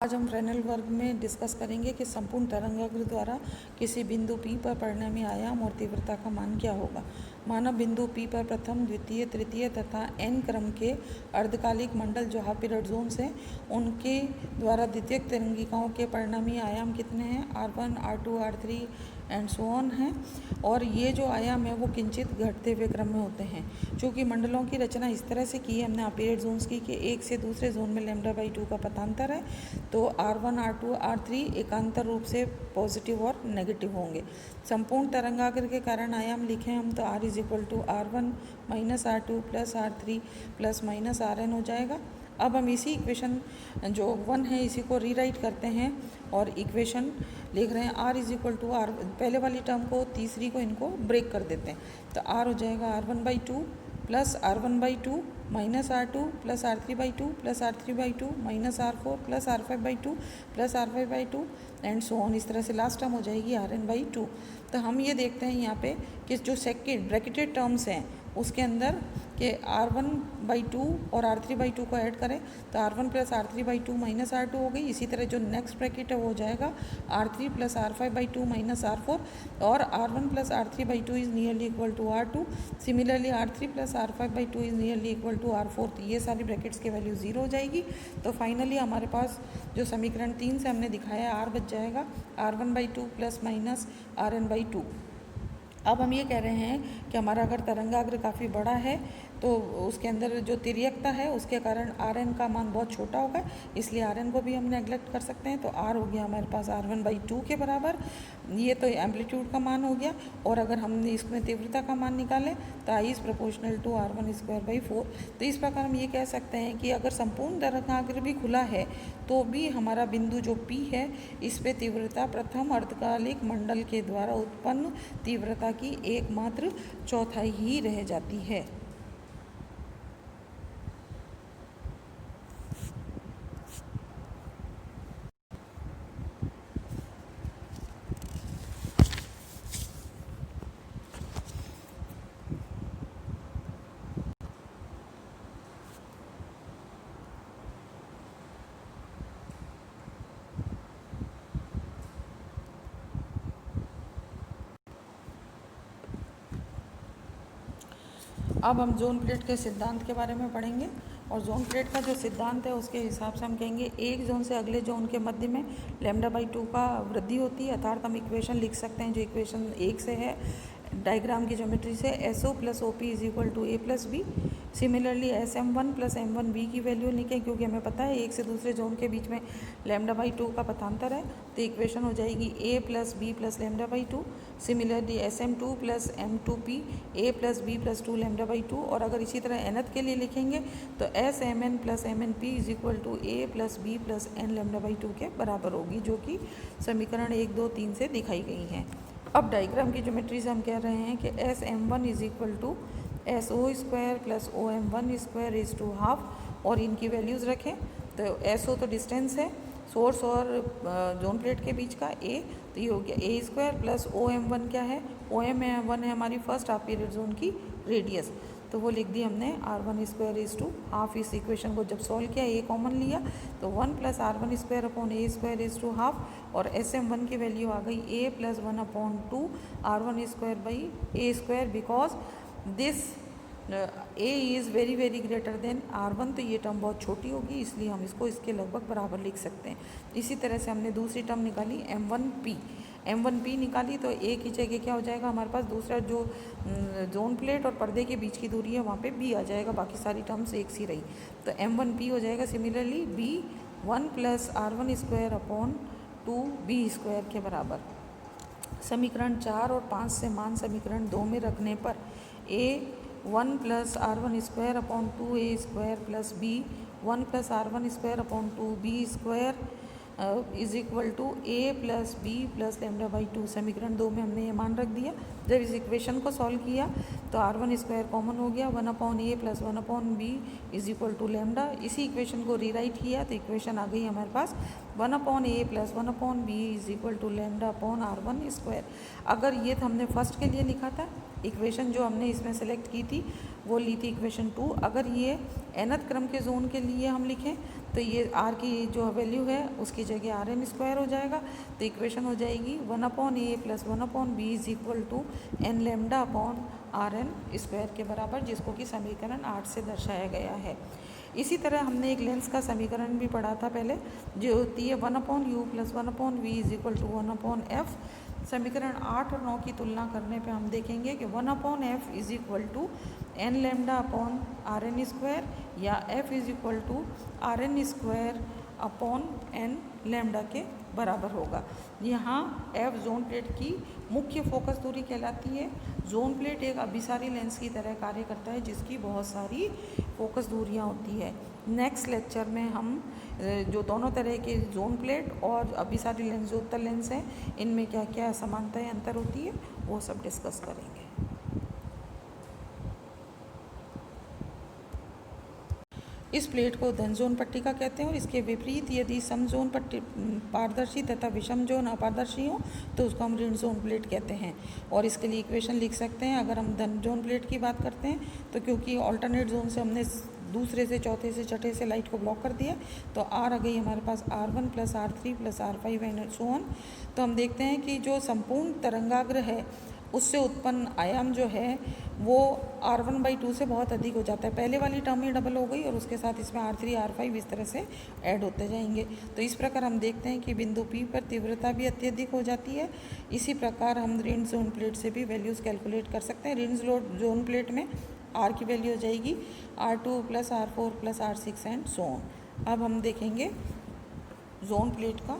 आज हम फ्रेनेल वर्ग में डिस्कस करेंगे कि संपूर्ण तरंगाग्र द्वारा किसी बिंदु P पर परिणामी आयाम और तीव्रता का मान क्या होगा। माना बिंदु P पर प्रथम, द्वितीय, तृतीय तथा n क्रम के अर्धकालिक मंडल जो हाफ पीरियड जोन्स हैं, उनके द्वारा द्वितीयक तरंगिकाओं के परिणामी आयाम कितने हैं, R1, R2, R3 and so on हैं। और ये जो आयाम है वो किंचित घटते हुए क्रम में होते हैं। चूँकि मंडलों की रचना इस तरह से की है हमने हाफ पीरियड जोन्स की कि एक से दूसरे जोन में λ/2 का पथांतर है, तो R1, R2, R3 एकांतर रूप से पॉजिटिव और नेगेटिव होंगे। संपूर्ण तरंगाग्र के कारण आयाम लिखें हम तो R = R1 - R2 + R3 ± Rn हो जाएगा। अब हम इसी इक्वेशन जो 1 है इसी को रीराइट करते हैं और इक्वेशन लिख रहे हैं R = R, पहले वाली टर्म को तीसरी को इनको ब्रेक कर देते हैं, तो R हो जाएगा R1/2 + R1/2 - R2 + R3/2 + R3/2 - R4 + R5/2 + R5/2 and so on. इस तरह से लास्ट टर्म हो जाएगी Rn/2। तो हम ये देखते हैं यहाँ पे कि जो सेकेंड ब्रैकेटेड टर्म्स हैं उसके अंदर कि R1/2 और R3/2 को ऐड करें तो R1 + R3/2 - R2 हो गई। इसी तरह जो नेक्स्ट ब्रैकेट है वो हो जाएगा R3 + R5/2 - R4 और R1 + R3/2 is nearly equal to R2। Similarly R3 + R5/2 is nearly equal to R4। तो ये सारी ब्रैकेट्स की वैल्यू 0 हो जाएगी। तो फाइनली हमारे पास जो समीकरण 3 से हमने दिखाया R बच जाएगा R1/2 ± Rn/2। अब हम ये कह रहे हैं कि हमारा अगर तरंगाग्र काफ़ी बड़ा है तो उसके अंदर जो तिर्यकता है उसके कारण Rn का मान बहुत छोटा होगा, इसलिए Rn को भी हम नेग्लेक्ट कर सकते हैं। तो R हो गया हमारे पास R1/2 के बराबर। ये तो एम्पलीट्यूड का मान हो गया। और अगर हमने इसमें तीव्रता का मान निकालें तो I = R1²/4। तो इस प्रकार हम ये कह सकते हैं कि अगर संपूर्ण तरंगाग्र भी खुला है तो भी हमारा बिंदु जो P है इस पे तीव्रता प्रथम अर्धकालिक मंडल के द्वारा उत्पन्न तीव्रता की एकमात्र चौथाई ही रह जाती है। अब हम जोन प्लेट के सिद्धांत के बारे में पढ़ेंगे। और जोन प्लेट का जो सिद्धांत है उसके हिसाब से हम कहेंगे एक जोन से अगले जोन के मध्य में λ/2 का वृद्धि होती है। अर्थात हम इक्वेशन लिख सकते हैं जो इक्वेशन 1 से है डायग्राम की ज्योमेट्री से, SO + OP = A + B। Similarly SM1 + M1B की वैल्यू लिखें क्योंकि हमें पता है एक से दूसरे जोन के बीच में λ/2 का पथांतर है, तो इक्वेशन हो जाएगी A + B + λ/2। Similarly SM2 + M2P A + B + 2 λ/2। और अगर इसी तरह nth के लिए लिखेंगे तो SMN + MNP = A + B + n λ/2 के बराबर होगी, जो कि समीकरण 1, 2, 3 से दिखाई गई हैं। अब डायग्राम की ज्योमेट्री से हम कह रहे हैं कि SM1 = SO² + OM1² ½ और इनकी वैल्यूज़ रखें। तो SO तो डिस्टेंस है सोर्स और जोन प्लेट के बीच का A, तो ये हो गया A² + OM1 क्या है, OM1 है हमारी फर्स्ट हाफ पीरियड जोन की रेडियस, तो वो लिख दी हमने R1² ½ इस इक्वेशन को जब सॉल्व किया A कॉमन लिया तो 1 + R1² A² और SM1 की वैल्यू आ गई A + 1/2 R1²/A² because this A is very very greater than R1। तो ये टर्म बहुत छोटी होगी इसलिए हम इसको इसके लगभग बराबर लिख सकते हैं। इसी तरह से हमने दूसरी टर्म निकाली M1P निकाली तो A की जगह क्या हो जाएगा हमारे पास दूसरा जो जोन प्लेट और पर्दे के बीच की दूरी है वहाँ पे B आ जाएगा, बाकी सारी टर्म्स एक सी रही। तो M1P हो जाएगा सिमिलरली B 1 + R1²/2 B² के बराबर। समीकरण 4 और 5 से मान समीकरण 2 में रखने पर A 1 + R1²/2 A² + B 1 + R1²/2 B² = A + B + λ/2। समीकरण 2 में हमने ये मान रख दिया। जब इस इक्वेशन को सॉल्व किया तो R1² कॉमन हो गया, 1/A + 1/B = λ। इसी इक्वेशन को रीराइट किया तो इक्वेशन आ गई हमारे पास 1/A + 1/B = λ/R1²। अगर ये हमने फर्स्ट के लिए लिखा था इक्वेशन जो हमने इसमें सेलेक्ट की थी वो ली थी इक्वेशन 2। अगर ये nth क्रम के जोन के लिए हम लिखें तो ये r की जो वैल्यू है उसकी जगह आर एन स्क्वायर हो जाएगा। तो इक्वेशन हो जाएगी 1/a + 1/b is equal to n lambda upon R N square के बराबर, जिसको कि समीकरण 8 से दर्शाया गया है। इसी तरह हमने एक लेंस का समीकरण भी पढ़ा था पहले, जो होती है 1/u + 1/v is equal to 1/f। समीकरण 8 और 9 की तुलना करने पे हम देखेंगे कि 1/f is equal to n lambda upon R N square या f is equal to R N square upon n lambda के बराबर होगा। यहाँ f जोन प्लेट की मुख्य फोकस दूरी कहलाती है। जोन प्लेट एक अभिसारी लेंस की तरह कार्य करता है जिसकी बहुत सारी फोकस दूरियाँ होती है। नेक्स्ट लेक्चर में हम जो दोनों तरह के जोन प्लेट और अभिसारी लेंस जो उत्तल लेंस हैं, इनमें क्या क्या समानताएं अंतर होती है वो सब डिस्कस करेंगे। इस प्लेट को धन जोन पट्टिका कहते हैं और इसके विपरीत यदि सम जोन पट्टी पारदर्शी तथा विषम जोन अपारदर्शी हो तो उसको हम ऋण जोन प्लेट कहते हैं। और इसके लिए इक्वेशन लिख सकते हैं। अगर हम धन जोन प्लेट की बात करते हैं तो क्योंकि ऑल्टरनेट जोन से हमने दूसरे से चौथे से छठे से लाइट को ब्लॉक कर दिया तो आर आ गई हमारे पास R1 + R3 + R5 and so on. तो हम देखते हैं कि जो संपूर्ण तरंगाग्र है उससे उत्पन्न आयाम जो है वो R1/2 से बहुत अधिक हो जाता है। पहले वाली टर्म ही डबल हो गई और उसके साथ इसमें R3 R5 इस तरह से ऐड होते जाएंगे। तो इस प्रकार हम देखते हैं कि बिंदु P पर तीव्रता भी अत्यधिक हो जाती है। इसी प्रकार हम ऋण जोन प्लेट से भी वैल्यूज़ कैलकुलेट कर सकते हैं। ऋण जोन प्लेट में R की वैल्यू हो जाएगी R2 + R4 + R6 and so on. अब हम देखेंगे जोन प्लेट का